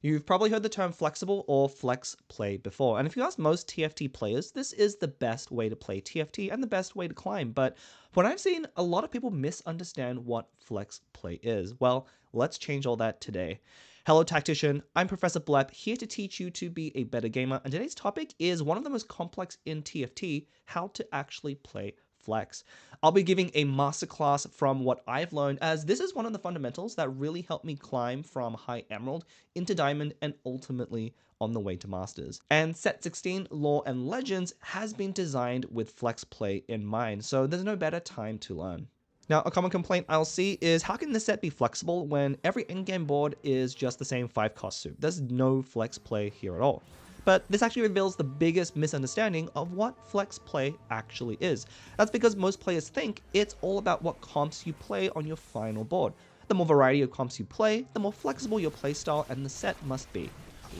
You've probably heard the term flexible or flex play before, and if you ask most TFT players, this is the best way to play TFT and the best way to climb, but what I've seen, a lot of people misunderstand what flex play is. Well, let's change all that today. Hello Tactician, I'm Professor Blepp, here to teach you to be a better gamer, and today's topic is one of the most complex in TFT, how to actually play flex. I'll be giving a masterclass from what I've learned, as this is one of the fundamentals that really helped me climb from high emerald into diamond and ultimately on the way to masters. And set 16 lore and legends has been designed with flex play in mind, so there's no better time to learn. Now, a common complaint I'll see is how can this set be flexible when every in-game board is just the same 5-cost suit? There's no flex play here at all. But this actually reveals the biggest misunderstanding of what flex play actually is. That's because most players think it's all about what comps you play on your final board. The more variety of comps you play, the more flexible your playstyle and the set must be.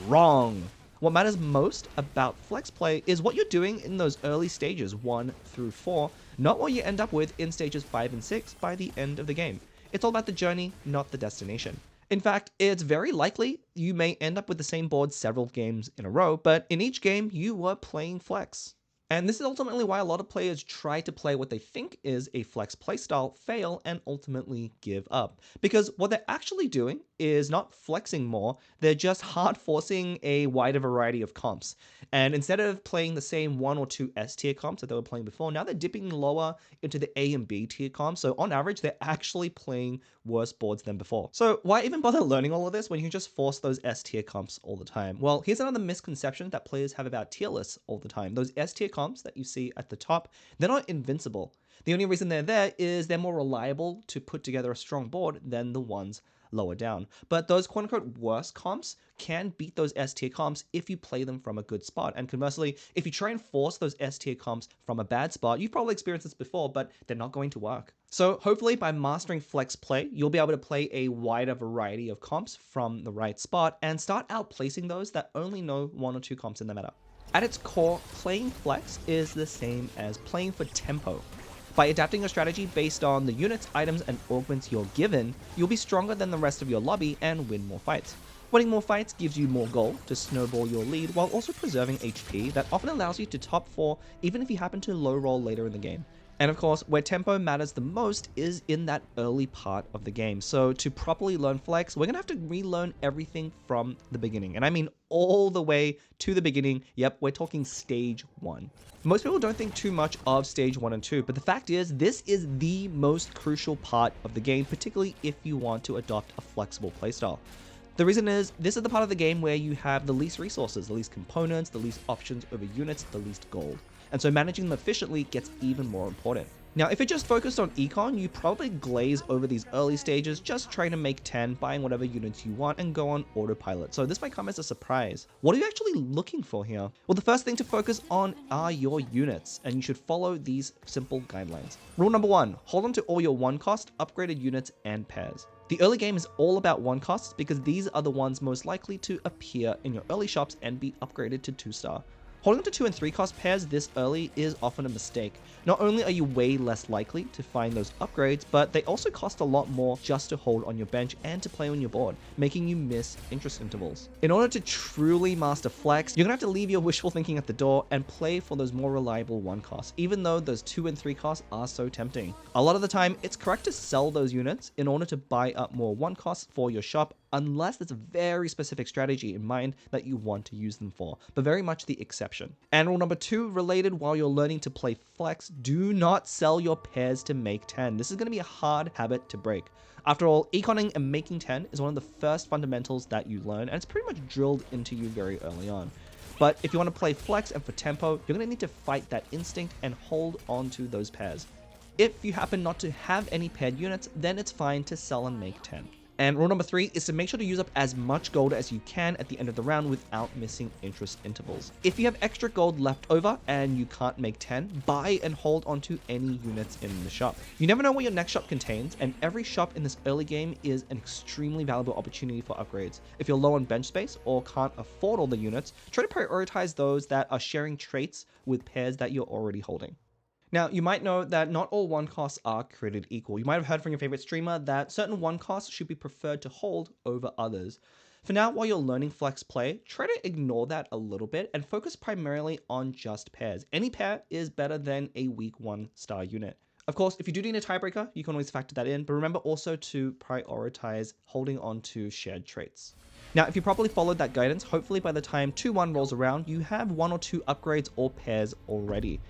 Wrong! What matters most about flex play is what you're doing in those early stages 1 through 4, not what you end up with in stages 5 and 6 by the end of the game. It's all about the journey, not the destination. In fact, it's very likely you may end up with the same board several games in a row, but in each game you were playing flex. And this is ultimately why a lot of players try to play what they think is a flex playstyle, fail, and ultimately give up. Because what they're actually doing is not flexing more, they're just hard forcing a wider variety of comps. And instead of playing the same 1 or 2 S tier comps that they were playing before, now they're dipping lower into the A and B tier comps. So on average, they're actually playing worse boards than before. So why even bother learning all of this when you can just force those S tier comps all the time? Well, here's another misconception that players have about tier lists all the time. Those S tier comps that you see at the top, they're not invincible. The only reason they're there is they're more reliable to put together a strong board than the ones lower down. But those quote-unquote worse comps can beat those S tier comps if you play them from a good spot. And conversely, if you try and force those S tier comps from a bad spot, you've probably experienced this before, but they're not going to work. So hopefully by mastering flex play, you'll be able to play a wider variety of comps from the right spot and start outplacing those that only know 1 or 2 comps in the meta. At its core, playing flex is the same as playing for tempo. By adapting your strategy based on the units, items, and augments you're given, you'll be stronger than the rest of your lobby and win more fights. Winning more fights gives you more gold to snowball your lead while also preserving HP that often allows you to top 4 even if you happen to low roll later in the game. And of course, where tempo matters the most is in that early part of the game. So to properly learn flex, we're going to have to relearn everything from the beginning. And I mean all the way to the beginning. Yep, we're talking stage 1. Most people don't think too much of stage 1 and 2, but the fact is this is the most crucial part of the game, particularly if you want to adopt a flexible playstyle. The reason is, this is the part of the game where you have the least resources, the least components, the least options over units, the least gold. And so managing them efficiently gets even more important. Now, if you're just focused on econ, you probably glaze over these early stages, just trying to make 10, buying whatever units you want, and go on autopilot. So this might come as a surprise. What are you actually looking for here? Well, the first thing to focus on are your units, and you should follow these simple guidelines. Rule number 1, hold on to all your 1-cost, upgraded units, and pairs. The early game is all about 1-costs because these are the ones most likely to appear in your early shops and be upgraded to 2-star. Holding to 2 and 3-cost pairs this early is often a mistake. Not only are you way less likely to find those upgrades, but they also cost a lot more just to hold on your bench and to play on your board, making you miss interest intervals. In order to truly master flex, you're gonna have to leave your wishful thinking at the door and play for those more reliable 1-costs, even though those 2 and 3-costs are so tempting. A lot of the time, it's correct to sell those units in order to buy up more 1-costs for your shop, unless there's a very specific strategy in mind that you want to use them for, but very much the exception. And rule number 2, related while you're learning to play flex, do not sell your pairs to make 10. This is going to be a hard habit to break. After all, econing and making 10 is one of the first fundamentals that you learn, and it's pretty much drilled into you very early on. But if you want to play flex and for tempo, you're going to need to fight that instinct and hold on to those pairs. If you happen not to have any paired units, then it's fine to sell and make 10. And rule number 3 is to make sure to use up as much gold as you can at the end of the round without missing interest intervals. If you have extra gold left over and you can't make 10, buy and hold onto any units in the shop. You never know what your next shop contains, and every shop in this early game is an extremely valuable opportunity for upgrades. If you're low on bench space or can't afford all the units, try to prioritize those that are sharing traits with pairs that you're already holding. Now, you might know that not all 1-costs are created equal. You might have heard from your favorite streamer that certain 1-costs should be preferred to hold over others. For now, while you're learning flex play, try to ignore that a little bit and focus primarily on just pairs. Any pair is better than a weak 1-star unit. Of course, if you do need a tiebreaker, you can always factor that in, but remember also to prioritize holding on to shared traits. Now, if you properly followed that guidance, hopefully by the time 2-1 rolls around, you have 1 or 2 upgrades or pairs already.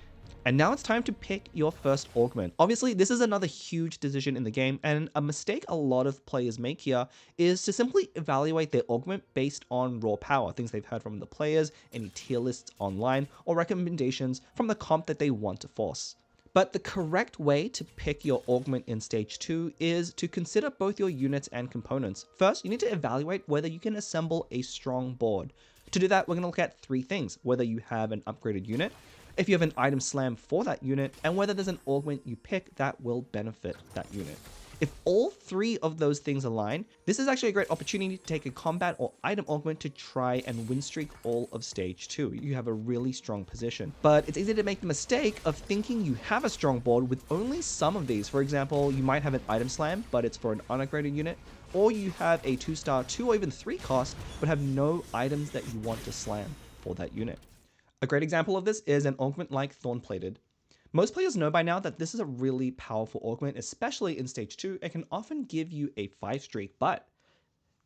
And now it's time to pick your first augment. Obviously, this is another huge decision in the game, and a mistake a lot of players make here is to simply evaluate their augment based on raw power, things they've heard from the players, any tier lists online, or recommendations from the comp that they want to force. But the correct way to pick your augment in stage 2 is to consider both your units and components. First, you need to evaluate whether you can assemble a strong board. To do that, we're going to look at 3 things: whether you have an upgraded unit, if you have an item slam for that unit, and whether there's an augment you pick that will benefit that unit. If all 3 of those things align, this is actually a great opportunity to take a combat or item augment to try and win streak all of stage 2. You have a really strong position. But it's easy to make the mistake of thinking you have a strong board with only some of these. For example, you might have an item slam, but it's for an unupgraded unit, or you have a 2-star 2 or even 3 cost, but have no items that you want to slam for that unit. A great example of this is an augment like Thorn-Plated. Most players know by now that this is a really powerful augment, especially in stage 2. It can often give you a 5 streak, but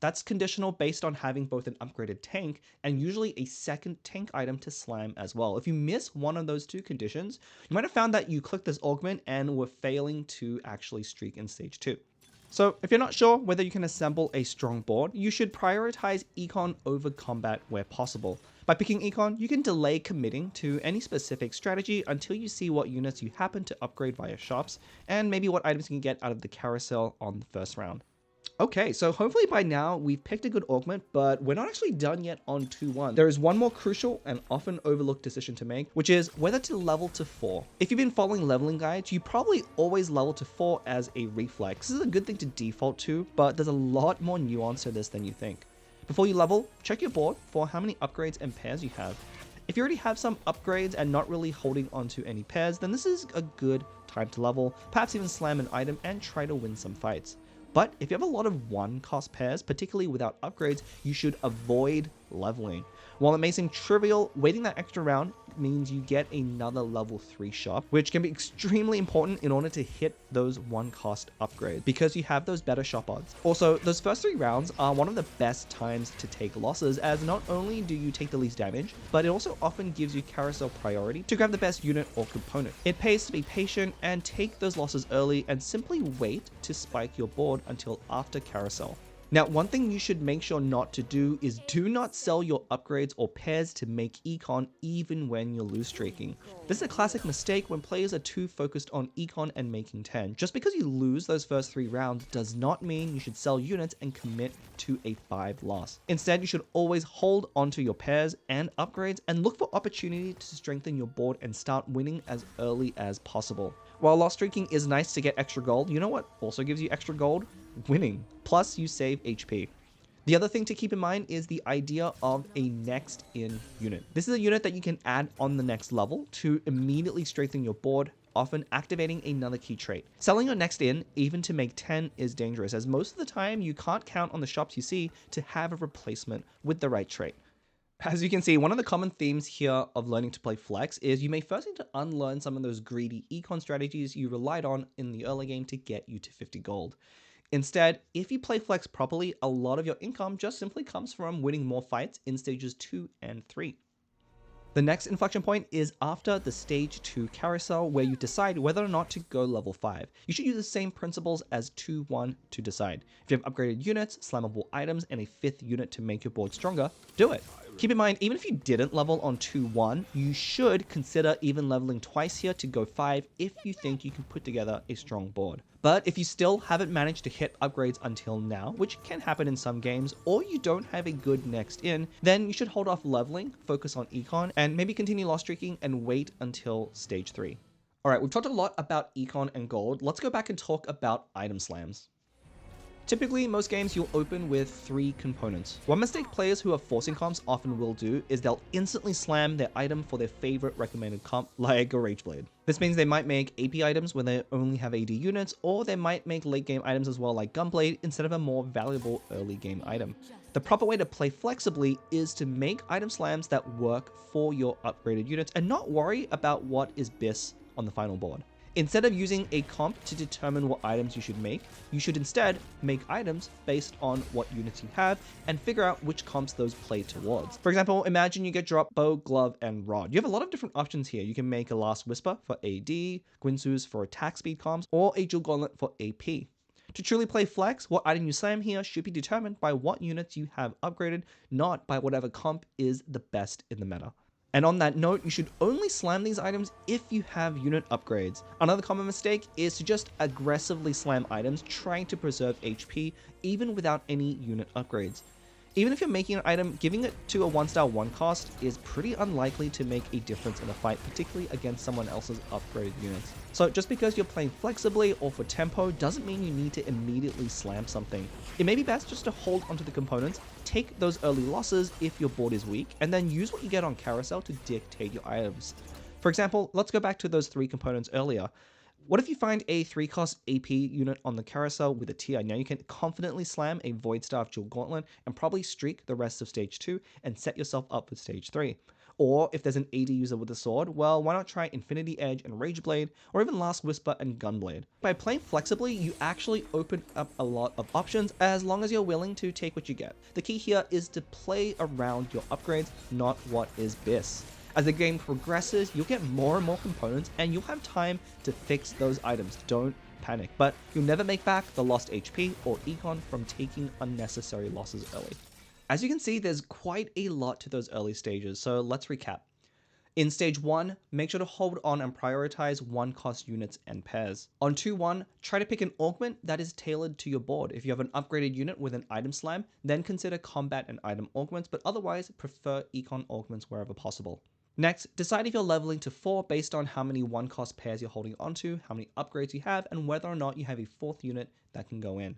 that's conditional based on having both an upgraded tank and usually a second tank item to slam as well. If you miss one of those 2 conditions, you might have found that you clicked this augment and were failing to actually streak in stage 2. So if you're not sure whether you can assemble a strong board, you should prioritize econ over combat where possible. By picking econ, you can delay committing to any specific strategy until you see what units you happen to upgrade via shops, and maybe what items you can get out of the carousel on the first round. Okay, so hopefully by now we've picked a good augment, but we're not actually done yet on 2-1. There is one more crucial and often overlooked decision to make, which is whether to level to 4. If you've been following leveling guides, you probably always level to 4 as a reflex. This is a good thing to default to, but there's a lot more nuance to this than you think. Before you level, check your board for how many upgrades and pairs you have. If you already have some upgrades and not really holding onto any pairs, then this is a good time to level, perhaps even slam an item and try to win some fights. But if you have a lot of 1-cost pairs, particularly without upgrades, you should avoid leveling. While it may seem trivial, waiting that extra round means you get another level 3 shop, which can be extremely important in order to hit those 1-cost upgrades, because you have those better shop odds. Also, those first 3 rounds are one of the best times to take losses, as not only do you take the least damage, but it also often gives you carousel priority to grab the best unit or component. It pays to be patient and take those losses early and simply wait to spike your board until after carousel. Now, one thing you should make sure not to do is do not sell your upgrades or pairs to make econ even when you're loose streaking. This is a classic mistake when players are too focused on econ and making 10. Just because you lose those first 3 rounds does not mean you should sell units and commit to a 5 loss. Instead, you should always hold onto your pairs and upgrades and look for opportunity to strengthen your board and start winning as early as possible. While loss streaking is nice to get extra gold, you know what also gives you extra gold? Winning. Plus, you save HP. The other thing to keep in mind is the idea of a next in unit. This is a unit that you can add on the next level to immediately strengthen your board, often activating another key trait. Selling your next in, even to make 10, is dangerous, as most of the time you can't count on the shops you see to have a replacement with the right trait. As you can see, one of the common themes here of learning to play flex is you may first need to unlearn some of those greedy econ strategies you relied on in the early game to get you to 50 gold. Instead, if you play flex properly, a lot of your income just simply comes from winning more fights in stages 2 and 3. The next inflection point is after the stage 2 carousel, where you decide whether or not to go level 5. You should use the same principles as 2-1 to decide. If you have upgraded units, slammable items, and a 5th unit to make your board stronger, do it. Keep in mind, even if you didn't level on 2-1, you should consider even leveling twice here to go 5 if you think you can put together a strong board. But if you still haven't managed to hit upgrades until now, which can happen in some games, or you don't have a good next in, then you should hold off leveling, focus on econ, and maybe continue loss streaking and wait until stage 3. Alright, we've talked a lot about econ and gold. Let's go back and talk about item slams. Typically, most games you'll open with 3 components. One mistake players who are forcing comps often will do is they'll instantly slam their item for their favorite recommended comp, like a Rage Blade. This means they might make AP items when they only have AD units, or they might make late game items as well, like Gunblade, instead of a more valuable early game item. The proper way to play flexibly is to make item slams that work for your upgraded units and not worry about what is BIS on the final board. Instead of using a comp to determine what items you should make, you should instead make items based on what units you have and figure out which comps those play towards. For example, imagine you get dropped bow, glove, and rod. You have a lot of different options here. You can make a Last Whisper for AD, Guinsus for attack speed comps, or a Jewel Gauntlet for AP. To truly play flex, what item you slam here should be determined by what units you have upgraded, not by whatever comp is the best in the meta. And on that note, you should only slam these items if you have unit upgrades. Another common mistake is to just aggressively slam items trying to preserve HP even without any unit upgrades. Even if you're making an item, giving it to a 1-star 1 cost is pretty unlikely to make a difference in a fight, particularly against someone else's upgraded units. So just because you're playing flexibly or for tempo doesn't mean you need to immediately slam something. It may be best just to hold onto the components, take those early losses if your board is weak, and then use what you get on carousel to dictate your items. For example, let's go back to those 3 components earlier. What if you find a 3-cost AP unit on the carousel with a TI? Now you can confidently slam a Void Staff Jewel Gauntlet and probably streak the rest of stage 2 and set yourself up with stage 3. Or if there's an AD user with a sword, well, why not try Infinity Edge and Rage Blade, or even Last Whisper and Gunblade? By playing flexibly, you actually open up a lot of options as long as you're willing to take what you get. The key here is to play around your upgrades, not what is BIS. As the game progresses, you'll get more and more components and you'll have time to fix those items. Don't panic, but you'll never make back the lost HP or econ from taking unnecessary losses early. As you can see, there's quite a lot to those early stages, so let's recap. In stage 1, make sure to hold on and prioritize 1-cost units and pairs. On 2-1, try to pick an augment that is tailored to your board. If you have an upgraded unit with an item slam, then consider combat and item augments, but otherwise prefer econ augments wherever possible. Next, decide if you're leveling to 4 based on how many 1-cost pairs you're holding onto, how many upgrades you have, and whether or not you have a 4th unit that can go in.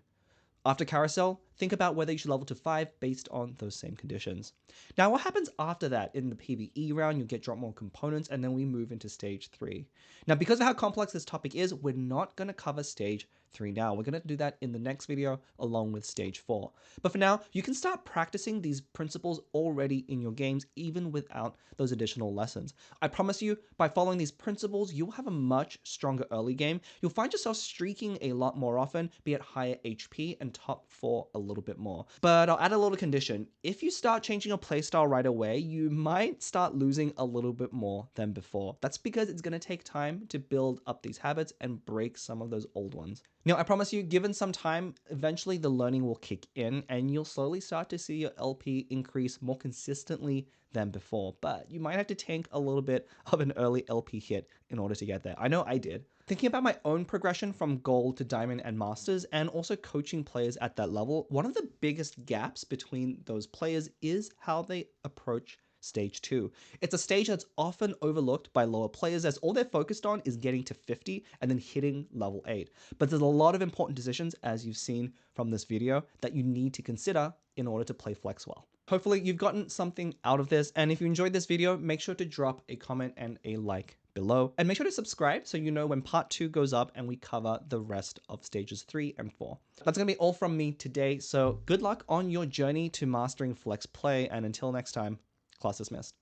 After carousel, think about whether you should level to 5 based on those same conditions. Now, what happens after that? In the PvE round, you get drop more components, and then we move into stage 3. Now, because of how complex this topic is, we're not going to cover stage 3 now. We're going to do that in the next video along with stage 4. But for now, you can start practicing these principles already in your games, even without those additional lessons. I promise you, by following these principles, you'll have a much stronger early game. You'll find yourself streaking a lot more often, be at higher HP, and top 4 a little bit more. But I'll add a little condition. If you start changing your playstyle right away, you might start losing a little bit more than before. That's because it's going to take time to build up these habits and break some of those old ones. Now, I promise you, given some time, eventually the learning will kick in and you'll slowly start to see your LP increase more consistently than before. But you might have to tank a little bit of an early LP hit in order to get there. I know I did. Thinking about my own progression from gold to diamond and masters, and also coaching players at that level, one of the biggest gaps between those players is how they approach stage 2. It's a stage that's often overlooked by lower players as all they're focused on is getting to 50 and then hitting level 8. But there's a lot of important decisions, as you've seen from this video, that you need to consider in order to play flex well. Hopefully you've gotten something out of this, and if you enjoyed this video, make sure to drop a comment and a like below, and make sure to subscribe so you know when part 2 goes up and we cover the rest of stages 3 and 4. That's gonna be all from me today, so good luck on your journey to mastering flex play, and until next time, class dismissed.